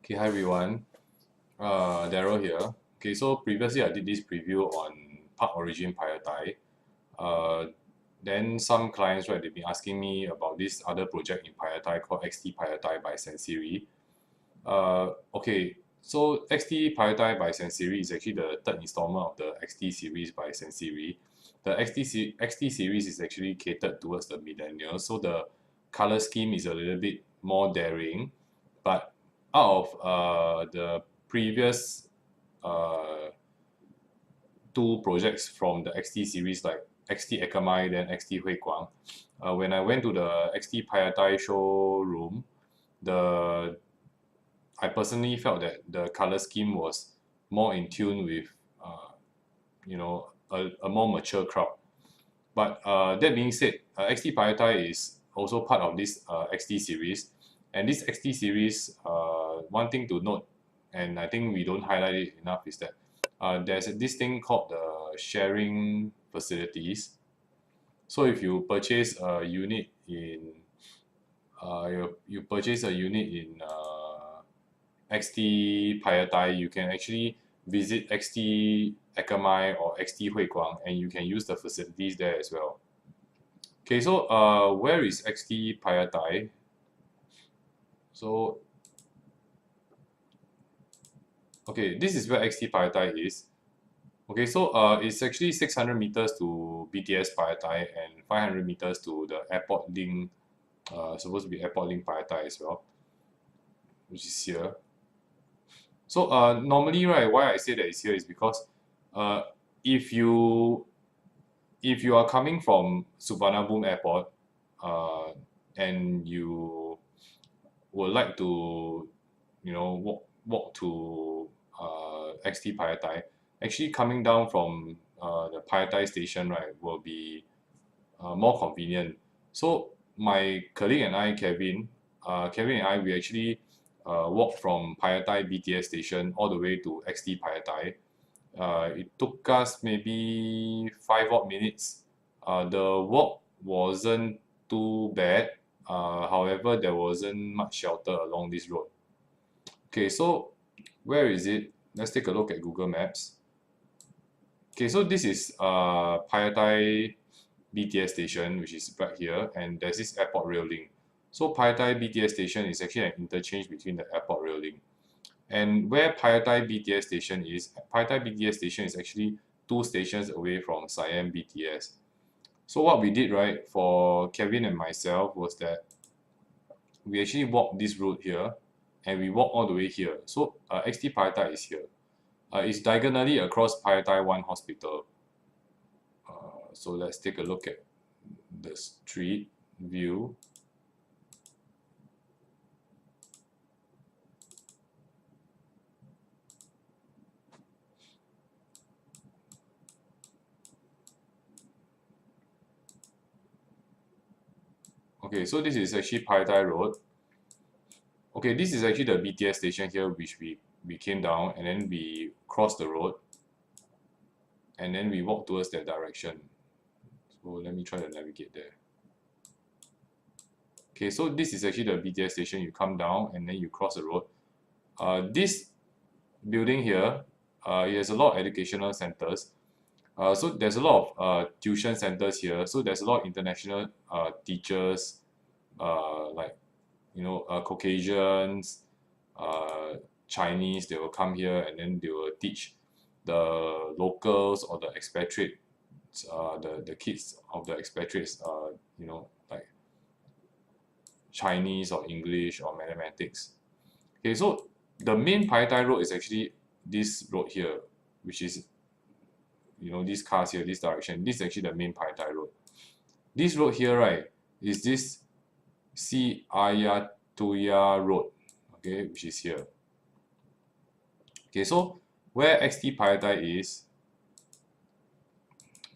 Okay, hi everyone. Daryl here. Okay, so previously I did this preview on Park Origin Phayathai. Then some clients, right, they've been asking me about this other project in Phayathai called XT Phayathai by Sansiri. Okay, so XT Phayathai by Sansiri is actually the third installment of the XT series by Sansiri. The XT series is actually catered towards the millennials, so the color scheme is a little bit more daring, but out of the previous uh, two projects from the XT series, like XT Ekamai, then XT Huiguang, when I went to the XT Phayathai showroom, I personally felt that the color scheme was more in tune with, a more mature crowd. But that being said, XT Phayathai is also part of this XT series. And this XT series, one thing to note, and I think we don't highlight it enough, is that there's this thing called the sharing facilities. So if you purchase a unit in you purchase a unit in XT Phayathai, you can actually visit XT Ekamai or XT Huiguang, and you can use the facilities there as well. Okay, so where is XT Phayathai? So, okay, this is where XT Phayathai is. Okay, so it's actually 600 meters to BTS Phayathai and 500 meters to the airport link, supposed to be airport link Phayathai as well, which is here. So normally, right, why I say that it's here is because uh, if you are coming from Suvarnabhumi Airport and you would like to walk to XT Phayathai, actually coming down from the Phayathai station, right, will be more convenient. So my colleague and I, Kevin and I, we actually walked from Phayathai BTS station all the way to XT Phayathai. It took us maybe 5 odd minutes. The walk wasn't too bad. However, there wasn't much shelter along this road. Okay, so where is it? Let's take a look at Google Maps. Okay, so this is Phayathai BTS station, which is right here, and there's this airport rail link. So Phayathai BTS station is actually an interchange between the airport rail link. And where Phayathai BTS station is, Phayathai BTS station is actually 2 stations away from Siam BTS. So what we did, right, for Kevin and myself was that we actually walked this route here and we walked all the way here. So XT Phayathai is here. It's diagonally across Phayathai 1 hospital. So let's take a look at the street view. Okay, so this is actually Phayathai Road. Okay, this is actually the BTS station here, which we came down and then we crossed the road and then we walked towards that direction. So let me try to navigate there. Okay, so this is actually the BTS station. You come down and then you cross the road. This building here, it has a lot of educational centers. So there's a lot of tuition centers here. So there's a lot of international teachers, like Caucasians, Chinese. They will come here and then they will teach the locals or the expatriates, the kids of the expatriates, like Chinese or English or mathematics. Okay, so the main Phayathai road is actually this road here, which is these cars here, this direction. This is actually the main Phayathai road. This road here, right, is this Ayatuya road, okay, which is here. Okay, so where XT Phayathai is,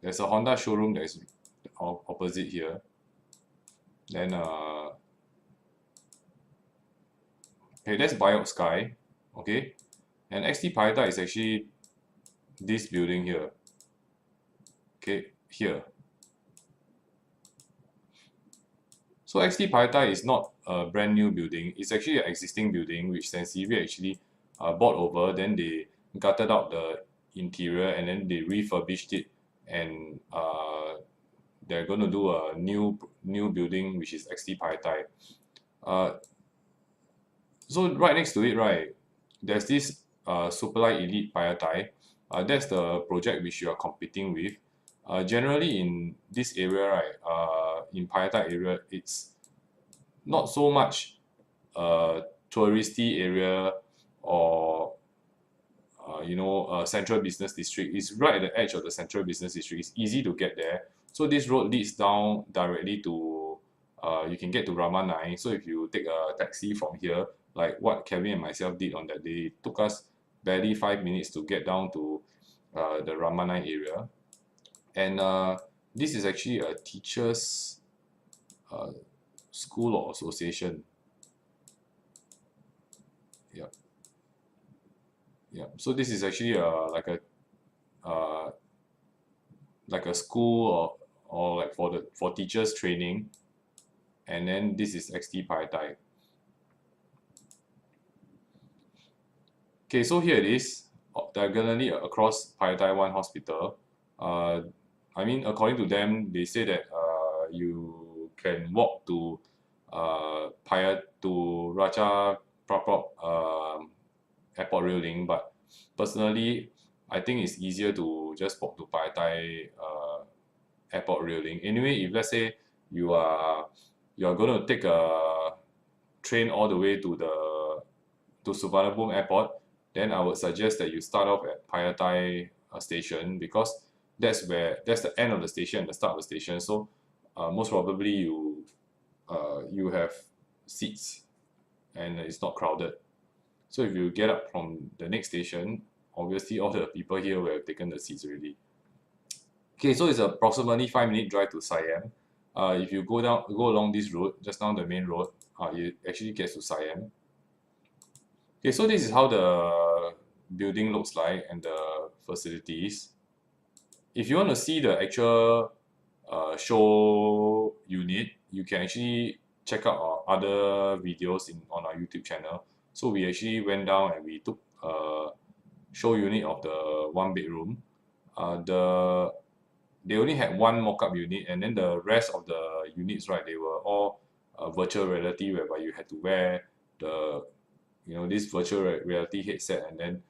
there's a Honda showroom that is opposite here. Then okay, that's Biok Sky, okay, and XT Phayathai is actually this building here. Okay, here. So XT Phayathai is not a brand new building. It's actually an existing building which Sansiri actually bought over. Then they gutted out the interior and then they refurbished it, and they're going to do a new building which is XT Phayathai. So right next to it, right, there's this Superlight Elite Phayathai. That's the project which you are competing with. Generally in this area, right, in Phayathai area, it's not so much touristy area or central business district. It's right at the edge of the central business district. It's easy to get there. So this road leads down directly to you can get to Rama 9. So if you take a taxi from here, like what Kevin and myself did on that day, it took us barely 5 minutes to get down to the Rama 9 area. And this is actually a teachers school or association. Yeah. Yeah, so this is actually like a school or like for teachers training, and then this is XT Phayathai. Okay, so here it is, diagonally across Phayathai 1 hospital. I mean, according to them, they say that you can walk to Raja Praprop airport railing, but personally I think it's easier to just walk to Phayathai airport railing. Anyway, if let's say you are going to take a train all the way to Suvarnabhumi airport, then I would suggest that you start off at Phayathai station, because that's the end of the station and the start of the station. So most probably you have seats and it's not crowded. So if you get up from the next station, obviously all the people here will have taken the seats already. Okay, so it's approximately 5-minute drive to Siam. If you go along this road, just down the main road, it actually gets to Siam. Okay, so this is how the building looks like and the facilities. If you want to see the actual show unit, you can actually check out our other videos on our YouTube channel. So we actually went down and we took a show unit of the 1-bedroom. They only had one mock-up unit, and then the rest of the units, right, they were all virtual reality, whereby you had to wear this virtual reality headset and then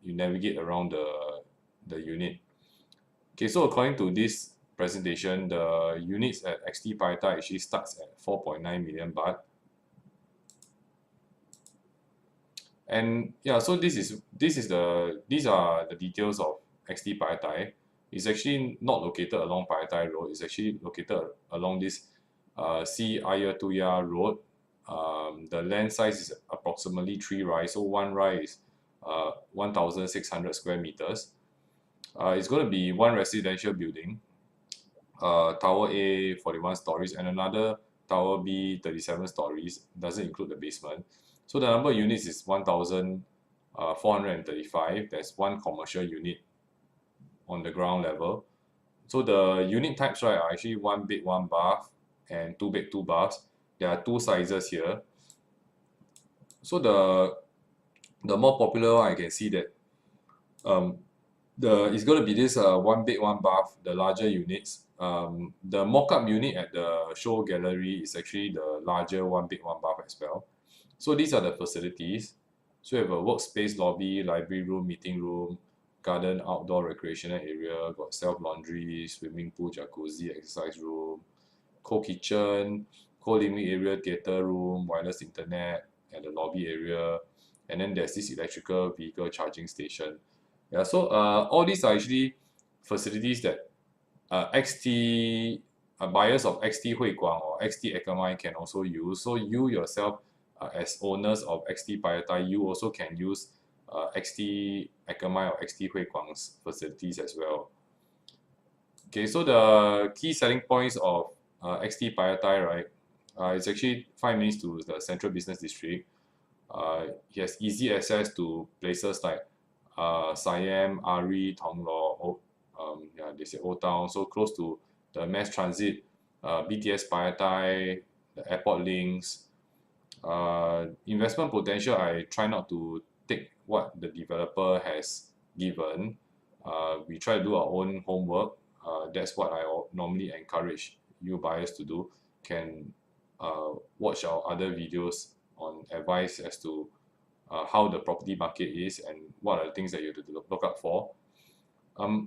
you navigate around the unit. Okay, so according to this presentation, the units at XT Phayathai actually starts at 4.9 million baht. And yeah, so these are the details of XT Phayathai. It's actually not located along Phayathai Road. It's actually located along this C Ayatuya Road. The land size is approximately 3 rai. So 1 rai is 1,600 square meters. It's going to be one residential building, Tower A 41 stories and another Tower B 37 stories. Doesn't include the basement. So the number of units is 1,435. There's one commercial unit on the ground level. So the unit types, right, are actually 1 bed 1 bath and 2 bed 2 baths. There are 2 sizes here. So the more popular one, I can see that it's going to be this 1 bed 1 bath, the larger units. The mock-up unit at the show gallery is actually the larger 1 bed 1 bath as well. So these are the facilities. So you have a workspace, lobby, library room, meeting room, garden, outdoor recreational area, got self-laundry, swimming pool, jacuzzi, exercise room, co-kitchen, co-living area, theatre room, wireless internet at the lobby area, and then there's this electrical vehicle charging station. Yeah, so all these are actually facilities that buyers of XT Huiguang or XT Ekamai can also use. So you yourself, as owners of XT Phayathai, you also can use XT Ekamai or XT Huiguang's facilities as well. Okay, so the key selling points of XT Phayathai, right, it's actually 5 minutes to the central business district. It has easy access to places like Siam, Ari, Thonglor, they say Old Town, so close to the mass transit, BTS Phayathai, the airport links, Investment potential, I try not to take what the developer has given. We try to do our own homework. That's what I normally encourage you buyers to do. Can watch our other videos on advice as to how the property market is and what are the things that you have to look out for.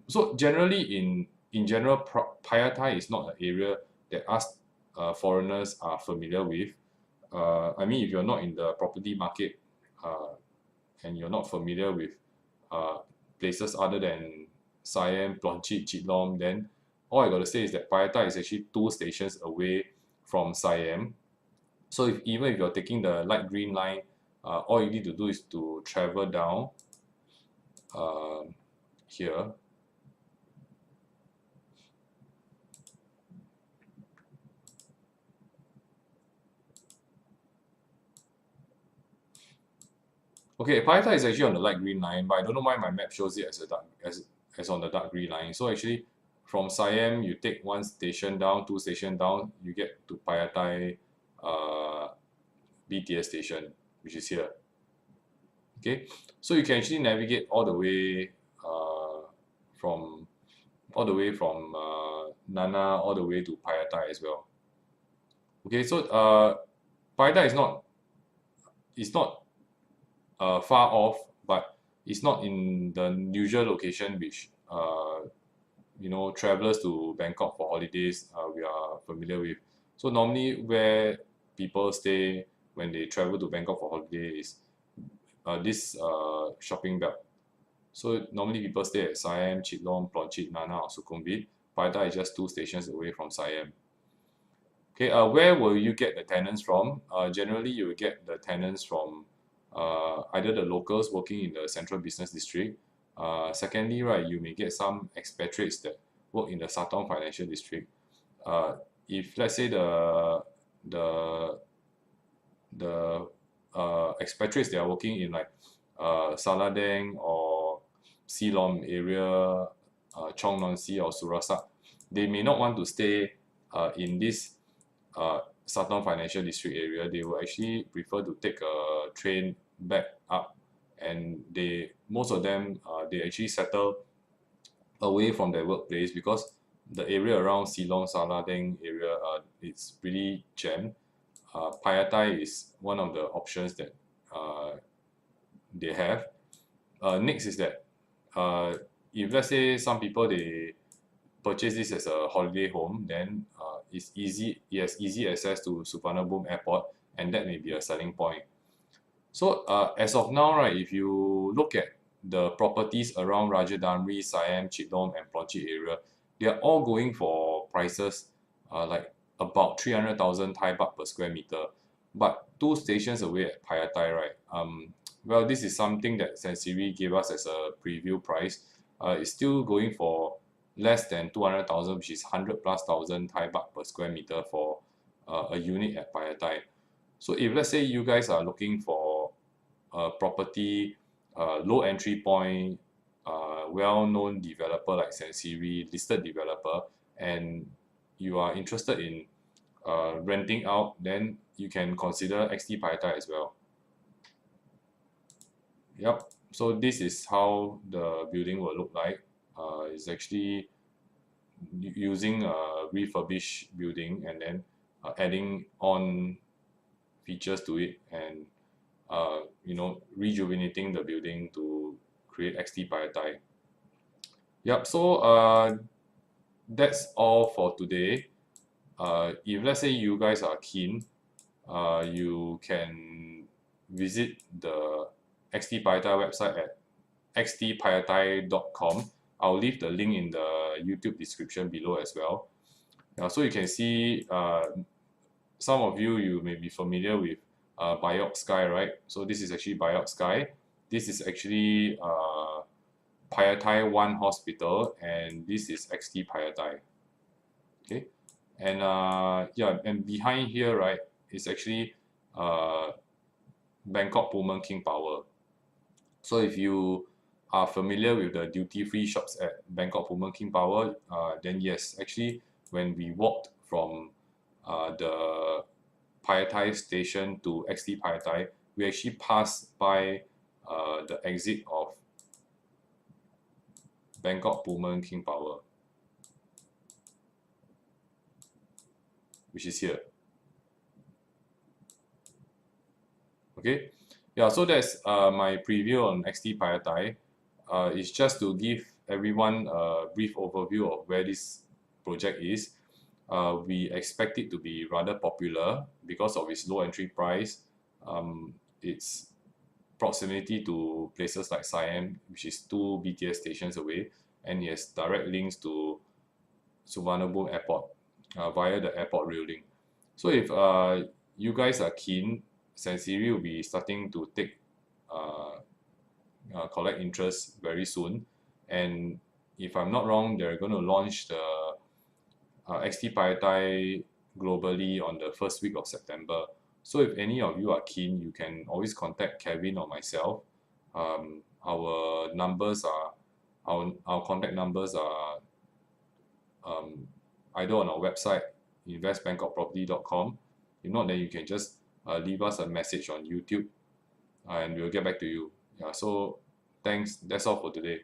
So generally, in general, Phayathai is not an area that us foreigners are familiar with. I mean, if you're not in the property market and you're not familiar with uh, places other than Siam, Plonchit, Chitlom, then all I got to say is that Phayathai is actually 2 stations away from Siam. So even if you're taking the light green line, all you need to do is to travel down here. Okay, Phayathai is actually on the light green line, but I don't know why my map shows it as a dark as on the dark green line. So actually, from Siam, you take 1 station down, 2 station down, you get to Phayathai BTS station, which is here. Okay, so you can actually navigate all the way from Nana all the way to Phayathai as well. Okay, so Phayathai is not far off, but it's not in the usual location which travelers to Bangkok for holidays we are familiar with. So normally where people stay when they travel to Bangkok for holiday is this shopping belt. So normally people stay at Siam, Chitlom, Plonchit, Nana or Sukhumvit. Phayathai is just 2 stations away from Siam. Okay, where will you get the tenants from? Generally, you will get the tenants from either the locals working in the central business district. Secondly, right, you may get some expatriates that work in the Satong financial district. If let's say the expatriates they are working in like Saladeng or Silom area, Chong Non Si or Surasak, they may not want to stay in this Satong Financial District area. They will actually prefer to take a train back up, and most of them they actually settle away from their workplace because the area around Silom Saladeng area it's really jammed. Phayathai is one of the options that they have. Next is that if let's say some people they purchase this as a holiday home, then it has easy access to Suvarnabhumi Airport, and that may be a selling point. So as of now, right, if you look at the properties around Rajadamneri, Siam, Chitlom, and Plonchit area, they are all going for prices like about 300,000 Thai baht per square meter. But 2 stations away at Phayathai, right? Well, this is something that Sansiri gave us as a preview price. It's still going for less than 200,000, which is 100,000+ Thai baht per square meter for a unit at Phayathai. So if let's say you guys are looking for a property, low entry point, well-known developer like Sansiri, listed developer, and you are interested in renting out, then you can consider XT Phayathai as well. Yep. So this is how the building will look like. It's actually using a refurbished building and then adding on features to it and rejuvenating the building to create XT Phayathai. Yep. So that's all for today. If let's say you guys are keen, you can visit the XT Phayathai website at xtphayathai.com. I'll leave the link in the YouTube description below as well. So you can see some of you may be familiar with Biok Sky, right? So this is actually Biok Sky. This is actually Phayathai 1 Hospital, and this is XT Phayathai. Okay, and yeah, and behind here, right, is actually Bangkok Pullman King Power. So if you are familiar with the duty-free shops at Bangkok Pullman King Power, then yes, actually when we walked from the Phayathai station to XT Phayathai, we actually pass by the exit of Bangkok Pullman King Power, which is here. Okay, yeah, so that's my preview on XT Phayathai. It's just to give everyone a brief overview of where this project is. We expect it to be rather popular because of its low entry price, its proximity to places like Siam, which is 2 BTS stations away, and it has direct links to Suvarnabhumi Airport via the airport rail link. So if you guys are keen, Sansiri will be starting to take collect interest very soon, and if I'm not wrong, they're going to launch the XT Phayathai globally on the first week of September. So if any of you are keen, you can always contact Kevin or myself. Our numbers are our contact numbers are either on our website investbangkokproperty.com. If not, then you can just leave us a message on YouTube, and we'll get back to you. Yeah, so thanks. That's all for today.